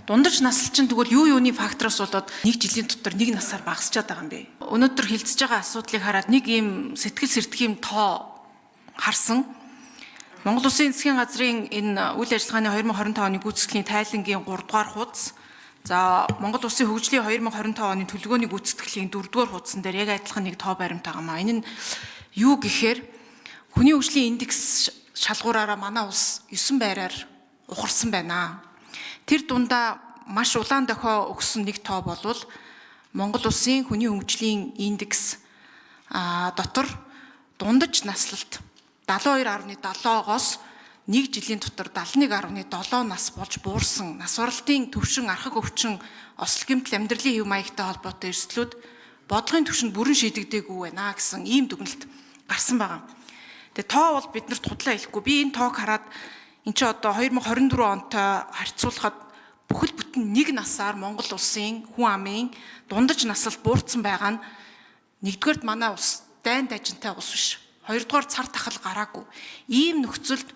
дундаж насл чинь тэгвэл юуны фактороос болоод 1 жилийн дотор 1 насаар багасчаад байгаа юм бэ? Өнөөдөр хилцэж байгаа асуудлыг хараад нэг ийм сэтгэл сэрдэхийн тоо харсан. Монгол Улсын засгийн газрын энэ үйл ажиллагааны 2025 оны гүйцэтгэлийн тайлангийн 3 дугаар хуудас, за Монгол Улсын хөгжлийн 2025 оны төлөвлөгөөний гүйцэтгэлийн 4 дугаар хуудсан дээр яг адилхан нэг тоо баримт байгаа маа. Энэ нь юу гэхээр хүний хөгжлийн индекс шалгуураараа манай улс 9 байраар ухарсан байна. Тэр дундаа маш улаан дохио өгсөн нэг тоо болвол Монгол Улсын хүний хөгжлийн индекс дотор дундаж наслалт 72.7-оос 1 жилийн дотор 71.7 нас болж буурсан нас баралтын төвшин архаг өвчин осол гэмтэл амьдралын хэв маягтай холбоотой эрсдлүүд бодлогын түвшинд бүрэн шийдэгдээгүй байна гэсэн ийм дүгнэлт гарсан байгаа. Тэгээ тоо бол биднэрт худлаа хэлэхгүй. Би энэ тоог хараад эн чи одоо 2024 онтой харьцуулахад бүхэл бүтэн 1 насаар Монгол улсын хүн амын дундаж наслалт буурсан байгаа нь нэгдүгээрт манай улс дайн дажинтай улс биш. Хоёрдугаар цар тахал гараагүй. Ийм нөхцөлд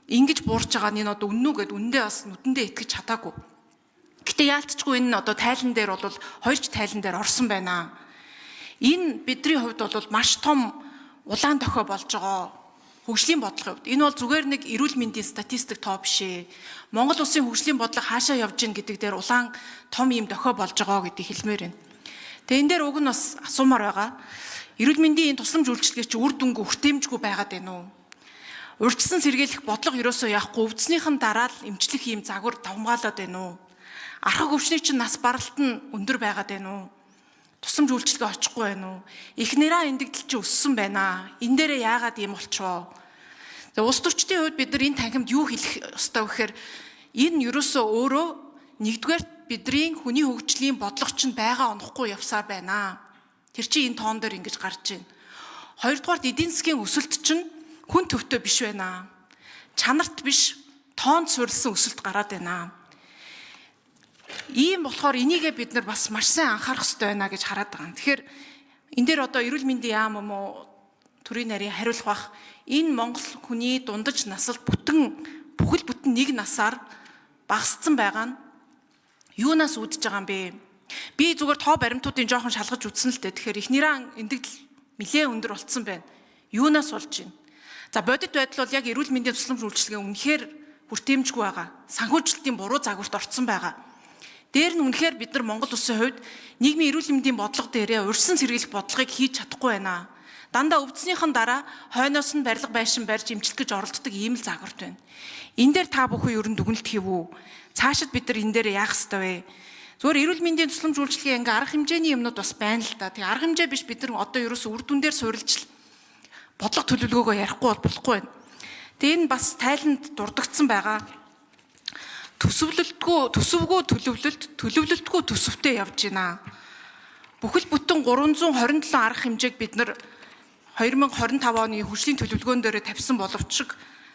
ингэж буурч байгаа нь энэ одоо үнэн үү гэд үндэ бас нүдэндээ итгэж чадаагүй. Гэтэ яалтчгүй энэ одоо тайлан дээр бол хоёрч тайлан дээр орсон байна. Энэ бидний хувьд бол маш том улаан дохио болж байгаа. Хөгжлийн бодлогын хувьд. Энэ бол зүгээр нэг эрүүл мэндийн статистик тоо биш ээ. Монгол улсын хөгжлийн бодлого хаашаа явж гин гэдэг дээр улаан том ийм дохио болж байгаа гэдгийг хэлмээр байна. Тэгээ энэ дээр уг нь бас асуумаар байгаа. Эрүүл мэндийн энэ тусламж үйлчилгээ чи үр дүнгүй хүртээмжгүй байгаад байна уу? Урьдчилан сэргийлэх бодлого ерөөсөө яахгүй өвдснийхэн дараа л эмчлэх ийм загвар давмгаалаад байна уу? Архаг өвчний чинь нас баралт нь өндөр байгаад байна уу? Тусламж үйлчилгээ очихгүй байна уу? Их нэраа эндэгдэл чи өссөн байна. Энэ дээрээ яагаад ийм болчихвоо? Тэгээ улс төрчдийн хувьд бид нар энэ танхимд юу хэлэх ёстой вэ гэхээр энэ ерөөсөө өөрөө нэгдүгээр бидний хүний хөгжлийн бодлого чинь байгаа онохгүй явсаар байна. Тэр чинь энэ тоон дээр ингэж гарч байна. Хоёрдугаарт эдийн засгийн өсөлт чинь хүн төвтэй биш байна. Чанарт биш, тоонд суурилсан өсөлт гараад байна. Ийм болохоор энийгээ бид нар бас маш сайн анхаарах хэрэгтэй байна гэж хараад байгаа. Тэгэхээр энэ дээр одоо эрүүл мэндийн яам юм уу төрийн нарийн хариулах бах энэ Монгол хүний дундаж наслалт бүхэл бүтэн 1 насаар багассан байгаа нь юунаас үүдэж байгаа юм бэ? Би зүгээр тоо баримтуудын жоохон шалгаж үзсэн л дээ. Тэгэхээр эхнэрээ эндэгдэл нэлээд өндөр болцсон байна. Юунаас болж байна? За бодит байдал бол яг эрүүл мэндийн тусламж үйлчилгээ үнэхээр хүртээмжгүй байгаа. Санхүүжилтийн буруу загварт орцсон байгаа. Дээр нь үнэхээр бид нар Монгол улсын хувьд нийгмийн эрүүл мэндийн бодлого дээрээ урьдчилан сэргийлэх бодлогыг хийж чадахгүй байна. Дандаа өвдснийхэн дараа хойноос нь барилга байшин барьж эмчлэх гэж оролддог ийм л загварт байна. Энэ дээр та бүхэн ер нь дүгнэлт хийвүү? Цаашид бид нар энэ дээр яах ёстой вэ? Зүгээр эрүүл мэндийн тусламж үйлчилгээ ингээ арга хэмжээний юмнууд бас байна л да. Тэгээ арга хэмжээ биш бид нар одоо ерөөсөө үр дүн дээр суурилж бодлого төлөвлөгөөгөө ярихгүй болохгүй байна. Тэгээ энэ бас тайланд дурдгдсан байгаа. Төсөвгүй төлөвлөлтгүй төсөвтэй явж байна. Бүхэл бүтэн 327 арга хэмжээг бид нар 2025 оны хөгжлийн төлөвлөгөөн дээр тавьсан боловч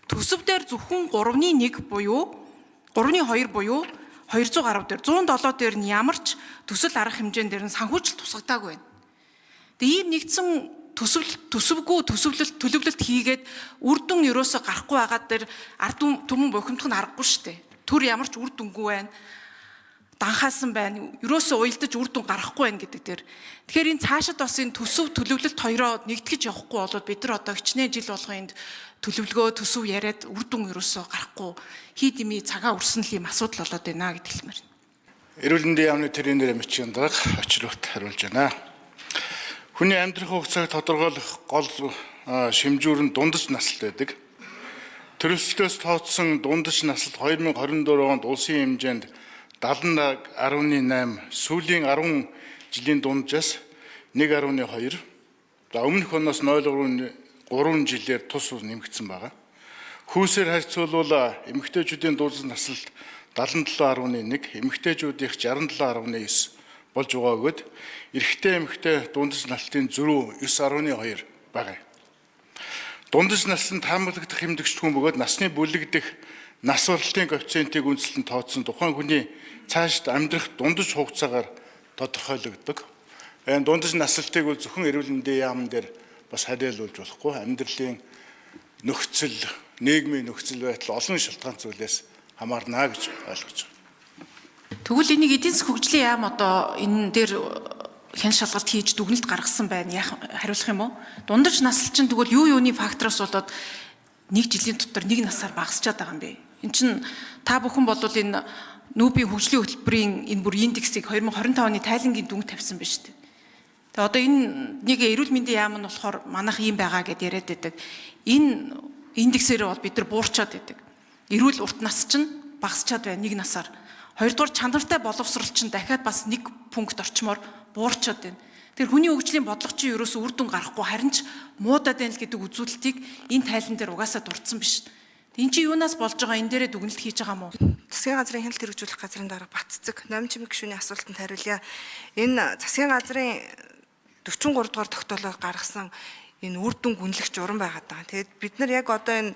төсөв дээр зөвхөн 3.1 буюу 3.2 буюу 200 гаруй дээр 107 дээр нь ямарч төсөл арга хэмжээнд дээр нь санхүүжилт тусгадаагүй байна. Тэгээ ийм нэгдсэн төсөвгүй төлөвлөлт хийгээд үр дүн ерөөсө гарахгүй байгаад дээр ард түмэн бохимдох нь аргагүй шүү дээ. Төр ямарч үр дүнгүй байна. Данхаасан байна. Ерөөсөө уялдаж үр дүн гарахгүй байна гэдэг дээр. Тэгэхээр энэ цаашид бас энэ төсөв төлөвлөлт хоёроо нэгтгэж явахгүй болоод бид нар одоо хичнээн жил болгоо энд төлөвлөгөө төсөв яриад үр дүн ерөөсөө гарахгүй хий дими цагаа үрсэн л юм асуудал болоод байна гэдэг хэлмээр. Эрүүл мэндийн яамны тэрийн дээр бичгийн дарга очролт хариулж байна. Хүний амьдрах хугацааг тодорхойлох гол шимжүүр нь дундаж наслт байдаг. Төрөлсөлтөөс тооцсон дундаж наслт 2024 онд улсын хэмжээнд 70.8, сүүлийн 10 жилийн дунджаас 1.2. За өмнөх оноос 0.3 жилээр тус нэмэгдсэн байгаа. Хүүсээр харьцуулбал эмэгтэйчүүдийн дундаж наслт 77.1, эмэгтэйчүүдийнх 67.9 болж байгаа бөгөөд эрэгтэй эмэгтэй дундаж наслтын зөрүү 9.2 байгаа. Дундаж насланд таамаглагдах хэмжигчдгүн бөгөөд насны бүлэгдэх нас баралтын коэффициентийг үндэслэн тооцсон тухайн хүний цаашд амьдрах дундаж хугацаагаар тодорхойлогддог. Дундаж наслтыг бол зөвхөн эрүүл мэндийн яамн дээр бас хариулуулж болохгүй. Амьдралын нөхцөл, нийгмийн нөхцөл байдал олон шалтгаан зүйлээс хамаарна гэж ойлгож байна. Тэгвэл энийг эдийн засгийн хөгжлийн яам одоо энэ дээр хэн шалгалт хийж дүгнэлт гаргасан байна хариулах юм уу? Дундаж наслчин тэгвэл юуны фактороос болоод 1 жилийн дотор 1 насаар багасчаад байгаа юм бэ? Энд чинь та бүхэн бол энэ нүүбийн хөгжлийн хөтөлбөрийн энэ бүр индексийг 2025 оны тайлангийн дүнг тавьсан байна шүү дээ. Тэгээ одоо энэ нэг эрүүл мэндийн яам нь болохоор манайх ийм байгаа гэдээ яриад байдаг. Энэ индексээр бол бид нар буурчаад байдаг. Эрүүл урт нас чинь багасчаад байна 1 насаар. Хоёрдугаар чанартай боловсрол чинь дахиад бас 1 пункт орчмоор буурчаад байна. Тэр хүний хөгжлийн бодлого чинь ерөөсөө үр дүн гарахгүй харин ч муудаад байна л гэдэг үзүүлэлтийг энэ тайлан дээр угаасаа дурдсан биш. Энд чи юунаас болж байгаа энэ дээрээ дүгнэлт хийж байгаа мó? Засгийн газрын хяналт хэрэгжүүлэх газрын дарга Батцэг Номин Чимэг гишүүний асуултанд хариулъя. Энэ засгийн газрын 43 дугаар тогтоолоор гаргасан энэ үр дүн гүнлэх журам байгаад байгаа. Тэгээд бид нар яг одоо энэ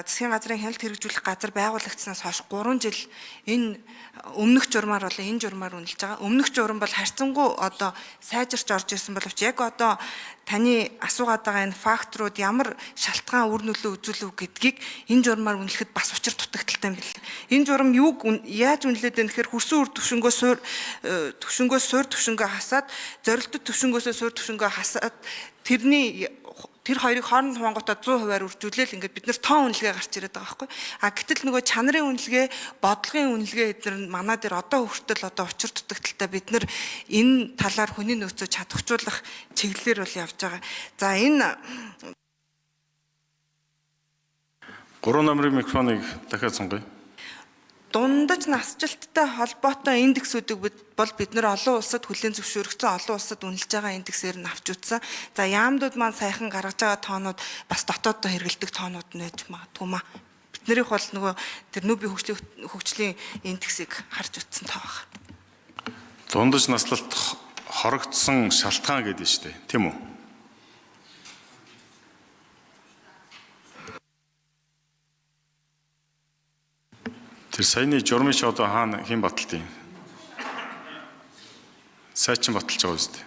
засгийн газрын хяналт хэрэгжүүлэх газар байгуулагдсанаас хойш 3 жил энэ өмнөх журмаар болоо энэ журмаар үнэлж байгаа. Өмнөх журам бол харьцангуй одоо сайжирч орж ирсэн боловч яг одоо таны асуугаад байгаа энэ факторууд ямар шалтгаан үр нөлөө үзүүлв гэдгийг энэ журмаар үнэлэхэд бас учир дутагдaltaй юм байна. Энэ журам юуг яаж үнэлээд байна гэхээр хөрсөн үр төвшнгөөс суур төвшнгөө хасаад зорилттой төвшнгөөсөө суур төвшнгөө хасаад тэр хоёрыг хооронд хуваангуудаа 100%-аар үржүүлээл ингээд бид нар тоон үнэлгээ гарч ирээд байгаа байхгүй. А гэтэл нөгөө чанарын үнэлгээ, бодлогын үнэлгээ эдгээр нь манай дээр одоо хүртэл одоо учир дутагдaltaй бид нар энэ талаар хүний нөөцөө чадахжуулах чиглэлээр бол явж байгаа. За энэ 3 номерын микрофоныг дахиад сонгоё. Дундаж насжилттай холбоотой индексүүдийг бол бид нэр олон улсад хүлээн зөвшөөрөгдсөн олон улсад үнэлж байгаа индексээр нь авч үзсэн. За яамдууд маань саяхан гаргаж байгаа тоонууд бас дотооддоо хэрэгэлдэг тоонууд нь байж магадгүй маа. Биднэрийнх бол нөгөө тэр нүүбийн хөгжлийн индексийг харж үзсэн тоо баг. Дундаж наслалт хорогдсон шалтгаан гэдэг нь шүү дээ. Тийм үү? Тэр саяны журмын чи одоо хаана хэн баталт юм? Сайчин баталж байгаа үстэй.